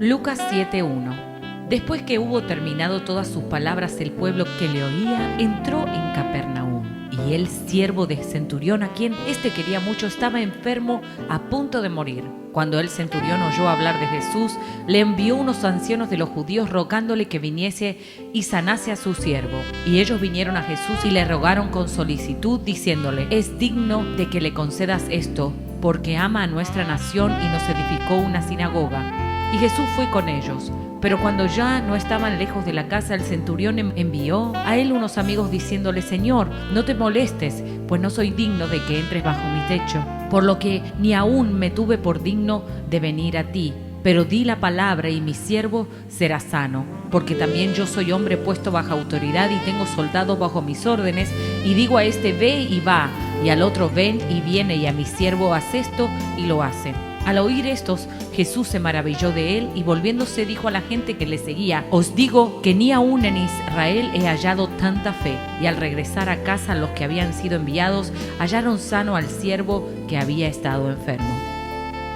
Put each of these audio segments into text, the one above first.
Lucas 7:1. Después que hubo terminado todas sus palabras, el pueblo que le oía entró en Capernaum. Y el siervo de centurión, a quien éste quería mucho, estaba enfermo a punto de morir. Cuando el centurión oyó hablar de Jesús, le envió unos ancianos de los judíos rogándole que viniese y sanase a su siervo. Y ellos vinieron a Jesús y le rogaron con solicitud, diciéndole: es digno de que le concedas esto, porque ama a nuestra nación y nos edificó una sinagoga. Y Jesús fue con ellos. Pero cuando ya no estaban lejos de la casa, el centurión envió a él unos amigos diciéndole: Señor, no te molestes, pues no soy digno de que entres bajo mi techo, por lo que ni aún me tuve por digno de venir a ti. Pero di la palabra y mi siervo será sano, porque también yo soy hombre puesto bajo autoridad y tengo soldados bajo mis órdenes, y digo a este: ve y va, y al otro: ven y viene, y a mi siervo: haz esto, y lo hace. Al oír estos, Jesús se maravilló de él y volviéndose dijo a la gente que le seguía: os digo que ni aún en Israel he hallado tanta fe. Y al regresar a casa, los que habían sido enviados hallaron sano al siervo que había estado enfermo.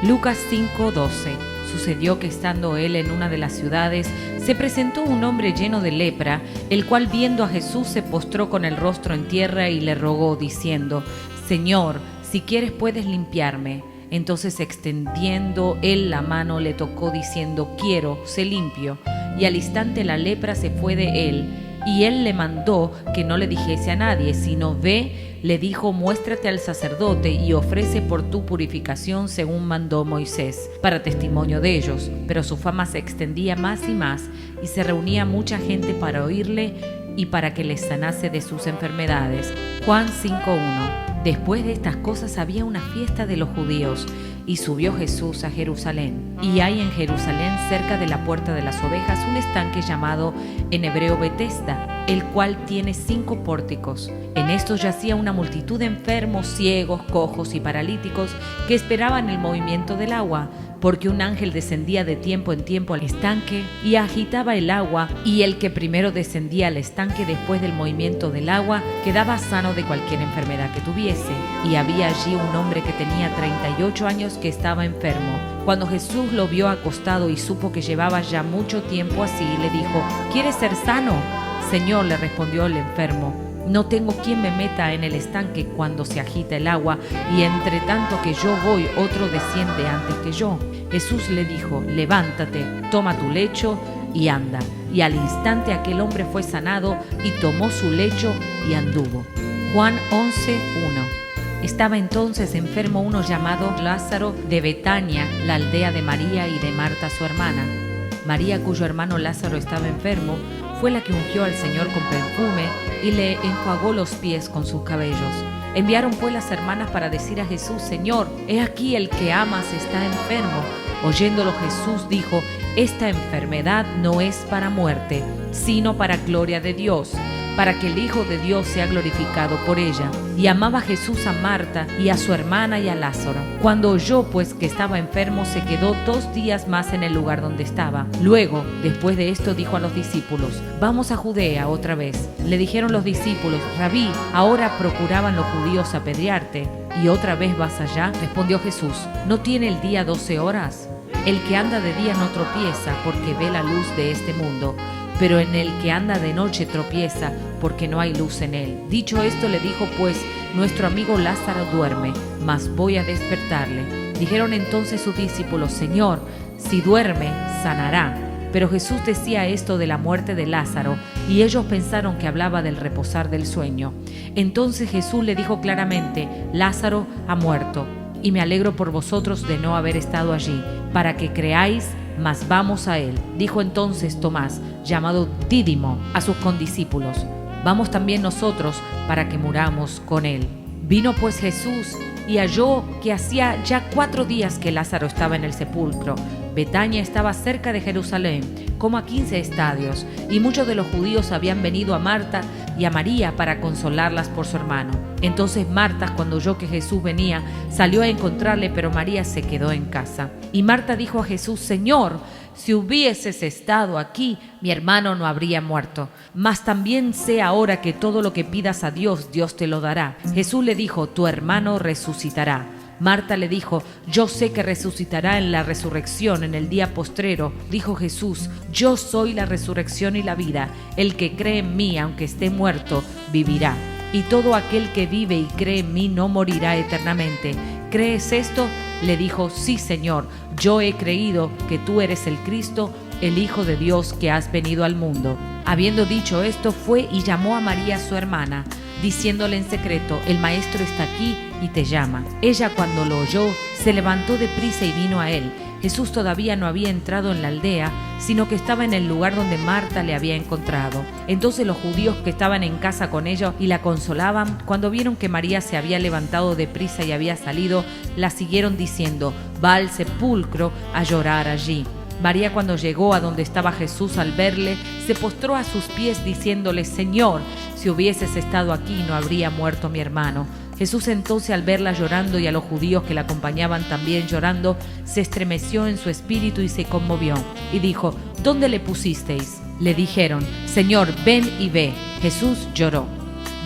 Lucas 5:12. Sucedió que estando él en una de las ciudades, se presentó un hombre lleno de lepra, el cual viendo a Jesús se postró con el rostro en tierra y le rogó diciendo: Señor, si quieres puedes limpiarme. Entonces extendiendo él la mano le tocó diciendo: quiero, sé limpio. Y al instante la lepra se fue de él. Y él le mandó que no le dijese a nadie, sino: ve, le dijo, muéstrate al sacerdote y ofrece por tu purificación según mandó Moisés, para testimonio de ellos. Pero su fama se extendía más y más, y se reunía mucha gente para oírle y para que les sanase de sus enfermedades. Juan 5:1. Después de estas cosas había una fiesta de los judíos, y subió Jesús a Jerusalén. Y hay en Jerusalén, cerca de la puerta de las ovejas, un estanque llamado en hebreo Betesda, el cual tiene 5 pórticos. En estos yacía una multitud de enfermos, ciegos, cojos y paralíticos, que esperaban el movimiento del agua, porque un ángel descendía de tiempo en tiempo al estanque y agitaba el agua, y el que primero descendía al estanque después del movimiento del agua quedaba sano de cualquier enfermedad que tuviese. Y había allí un hombre que tenía 38 años que estaba enfermo. Cuando Jesús lo vio acostado y supo que llevaba ya mucho tiempo así, le dijo: ¿quieres ser sano? Señor, le respondió el enfermo, no tengo quien me meta en el estanque cuando se agita el agua, y entre tanto que yo voy, otro desciende antes que yo. Jesús le dijo: levántate, toma tu lecho y anda. Y al instante aquel hombre fue sanado y tomó su lecho y anduvo. Juan 11:1. Estaba entonces enfermo uno llamado Lázaro de Betania, la aldea de María y de Marta su hermana. María, cuyo hermano Lázaro estaba enfermo, fue la que ungió al Señor con perfume y le enjuagó los pies con sus cabellos. Enviaron pues las hermanas para decir a Jesús: Señor, he aquí el que amas está enfermo. Oyéndolo Jesús dijo: esta enfermedad no es para muerte, sino para gloria de Dios, para que el Hijo de Dios sea glorificado por ella. Y amaba Jesús a Marta y a su hermana y a Lázaro. Cuando oyó pues que estaba enfermo, se quedó 2 días más en el lugar donde estaba. Luego, después de esto, dijo a los discípulos: vamos a Judea otra vez. Le dijeron los discípulos: Rabí, ahora procuraban los judíos apedrearte, ¿y otra vez vas allá? Respondió Jesús: ¿no tiene el día 12 horas? El que anda de día no tropieza, porque ve la luz de este mundo, pero en el que anda de noche tropieza, porque no hay luz en él. Dicho esto, le dijo pues: nuestro amigo Lázaro duerme, mas voy a despertarle. Dijeron entonces sus discípulos: Señor, si duerme, sanará. Pero Jesús decía esto de la muerte de Lázaro, y ellos pensaron que hablaba del reposar del sueño. Entonces Jesús le dijo claramente: Lázaro ha muerto, y me alegro por vosotros de no haber estado allí, para que creáis, mas vamos a él. Dijo entonces Tomás, llamado Dídimo, a sus condiscípulos: vamos también nosotros para que muramos con él. Vino pues Jesús y halló que hacía ya 4 días que Lázaro estaba en el sepulcro. Betania estaba cerca de Jerusalén, como a 15 estadios, y muchos de los judíos habían venido a Marta y a María para consolarlas por su hermano. Entonces Marta, cuando oyó que Jesús venía, salió a encontrarle, pero María se quedó en casa. Y Marta dijo a Jesús: Señor, si hubieses estado aquí, mi hermano no habría muerto. Mas también sé ahora que todo lo que pidas a Dios, Dios te lo dará. Jesús le dijo: tu hermano resucitará. Marta le dijo: yo sé que resucitará en la resurrección en el día postrero. Dijo Jesús: yo soy la resurrección y la vida. El que cree en mí, aunque esté muerto, vivirá. Y todo aquel que vive y cree en mí no morirá eternamente. ¿Crees esto? Le dijo: sí, Señor, yo he creído que tú eres el Cristo, el Hijo de Dios, que has venido al mundo. Habiendo dicho esto, fue y llamó a María su hermana, diciéndole en secreto: el Maestro está aquí y te llama. Ella, cuando lo oyó, se levantó deprisa y vino a él. Jesús todavía no había entrado en la aldea, sino que estaba en el lugar donde Marta le había encontrado. Entonces los judíos que estaban en casa con ella y la consolaban, cuando vieron que María se había levantado deprisa y había salido, la siguieron diciendo: va al sepulcro a llorar allí. María, cuando llegó a donde estaba Jesús, al verle, se postró a sus pies diciéndole: Señor, si hubieses estado aquí no habría muerto mi hermano. Jesús entonces, al verla llorando y a los judíos que la acompañaban también llorando, se estremeció en su espíritu y se conmovió, y dijo: ¿dónde le pusisteis? Le dijeron: Señor, ven y ve. Jesús lloró.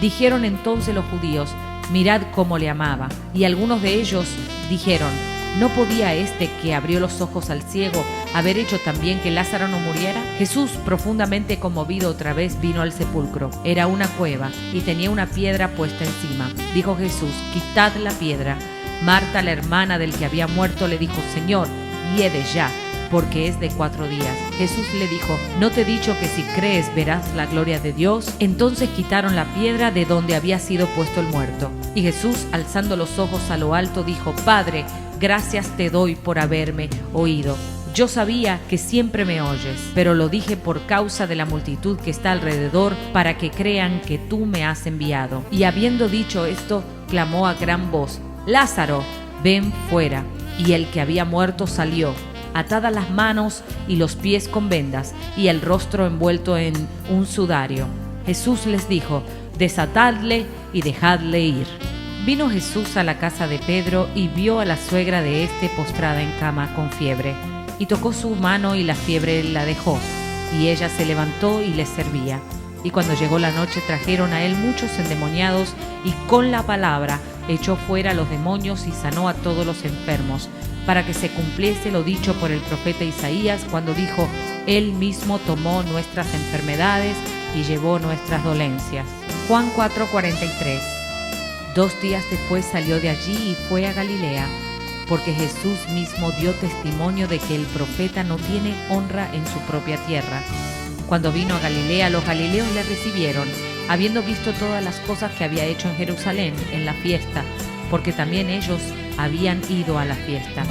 Dijeron entonces los judíos: mirad cómo le amaba. Y algunos de ellos dijeron: ¿no podía este que abrió los ojos al ciego haber hecho también que Lázaro no muriera? Jesús, profundamente conmovido, otra vez vino al sepulcro. Era una cueva y tenía una piedra puesta encima. Dijo Jesús: quitad la piedra. Marta, la hermana del que había muerto, le dijo: Señor, hiede ya, porque es de 4 días. Jesús le dijo: ¿no te he dicho que si crees verás la gloria de Dios? Entonces quitaron la piedra de donde había sido puesto el muerto. Y Jesús, alzando los ojos a lo alto, dijo: Padre, gracias te doy por haberme oído. Yo sabía que siempre me oyes, pero lo dije por causa de la multitud que está alrededor, para que crean que tú me has enviado. Y habiendo dicho esto, clamó a gran voz: Lázaro, ven fuera. Y el que había muerto salió, atadas las manos y los pies con vendas, y el rostro envuelto en un sudario. Jesús les dijo: desatadle y dejadle ir. Vino Jesús a la casa de Pedro y vio a la suegra de éste postrada en cama con fiebre. Y tocó su mano y la fiebre la dejó, y ella se levantó y les servía. Y cuando llegó la noche trajeron a él muchos endemoniados, y con la palabra echó fuera a los demonios y sanó a todos los enfermos, para que se cumpliese lo dicho por el profeta Isaías, cuando dijo: Él mismo tomó nuestras enfermedades y llevó nuestras dolencias. Juan 4:43. 2 días después salió de allí y fue a Galilea, porque Jesús mismo dio testimonio de que el profeta no tiene honra en su propia tierra. Cuando vino a Galilea, los galileos le recibieron, habiendo visto todas las cosas que había hecho en Jerusalén en la fiesta, porque también ellos habían ido a la fiesta.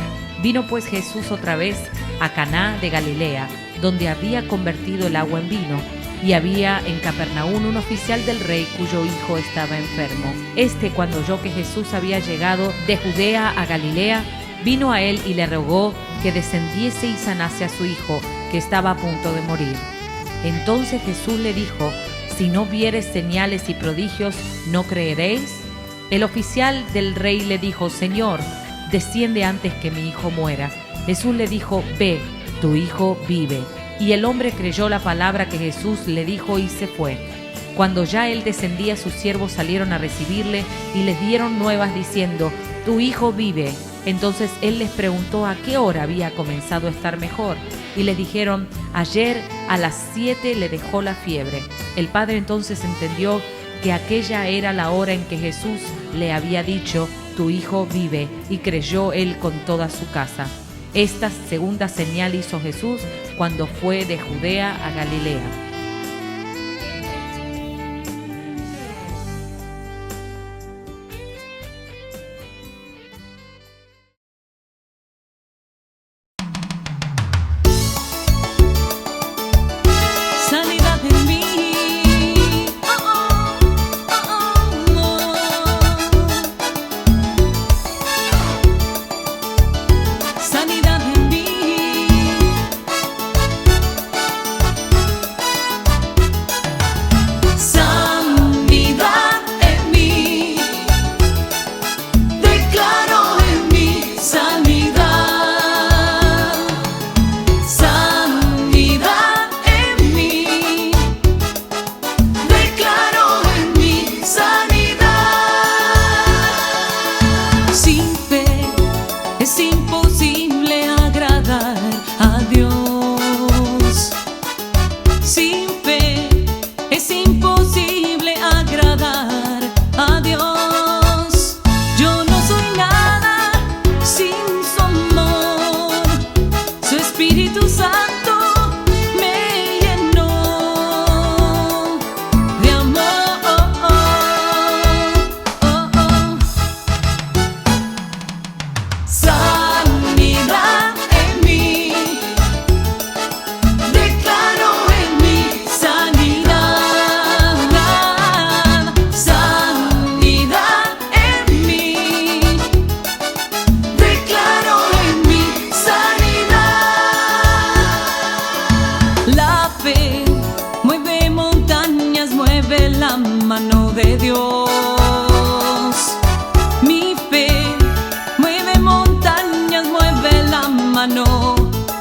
Vino pues Jesús otra vez a Caná de Galilea, donde había convertido el agua en vino, y había en Capernaum un oficial del rey cuyo hijo estaba enfermo. Este, cuando oyó que Jesús había llegado de Judea a Galilea, vino a él y le rogó que descendiese y sanase a su hijo, que estaba a punto de morir. Entonces Jesús le dijo: si no viereis señales y prodigios, ¿no creeréis? El oficial del rey le dijo: Señor, desciende antes que mi hijo muera. Jesús le dijo: ve, tu hijo vive. Y el hombre creyó la palabra que Jesús le dijo y se fue. Cuando ya él descendía, sus siervos salieron a recibirle y les dieron nuevas diciendo: tu hijo vive. Entonces él les preguntó a qué hora había comenzado a estar mejor. Y les dijeron: ayer a las 7 le dejó la fiebre. El padre entonces entendió que aquella era la hora en que Jesús le había dicho: tu hijo vive, y creyó él con toda su casa. Esta segunda señal hizo Jesús cuando fue de Judea a Galilea. mano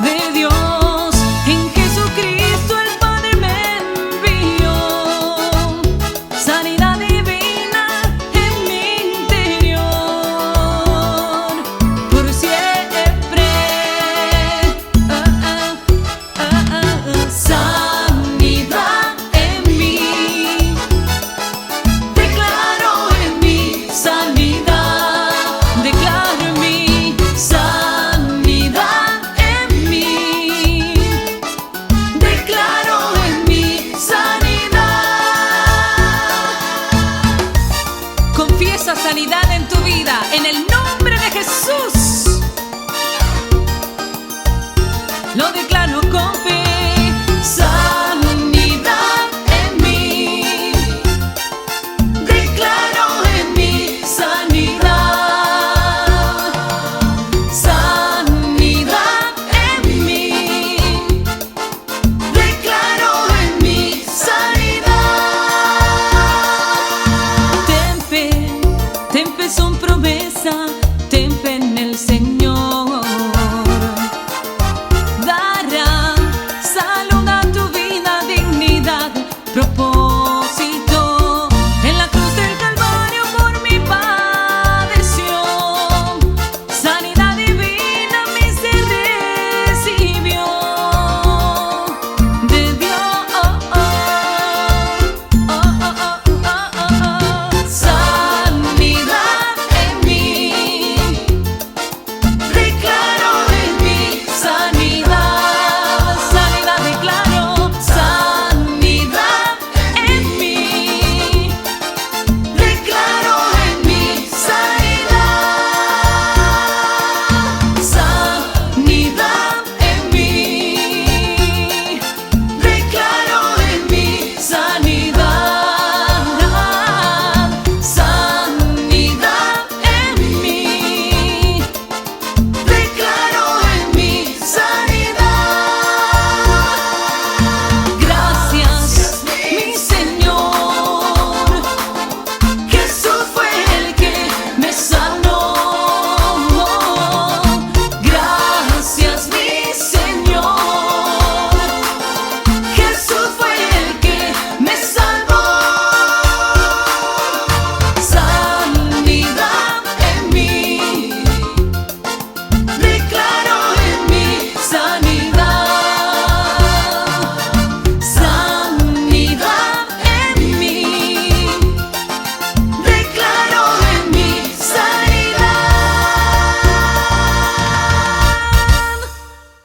de Dios. En Jesucristo el Padre me envió sanidad divina en mi interior por siempre. Sanidad en mí, declaro en mí sanidad, declaro en mí sanidad en mí, declaro en mí sanidad. Confiesa sanidad en tu vida en el nombre de Jesús. Lo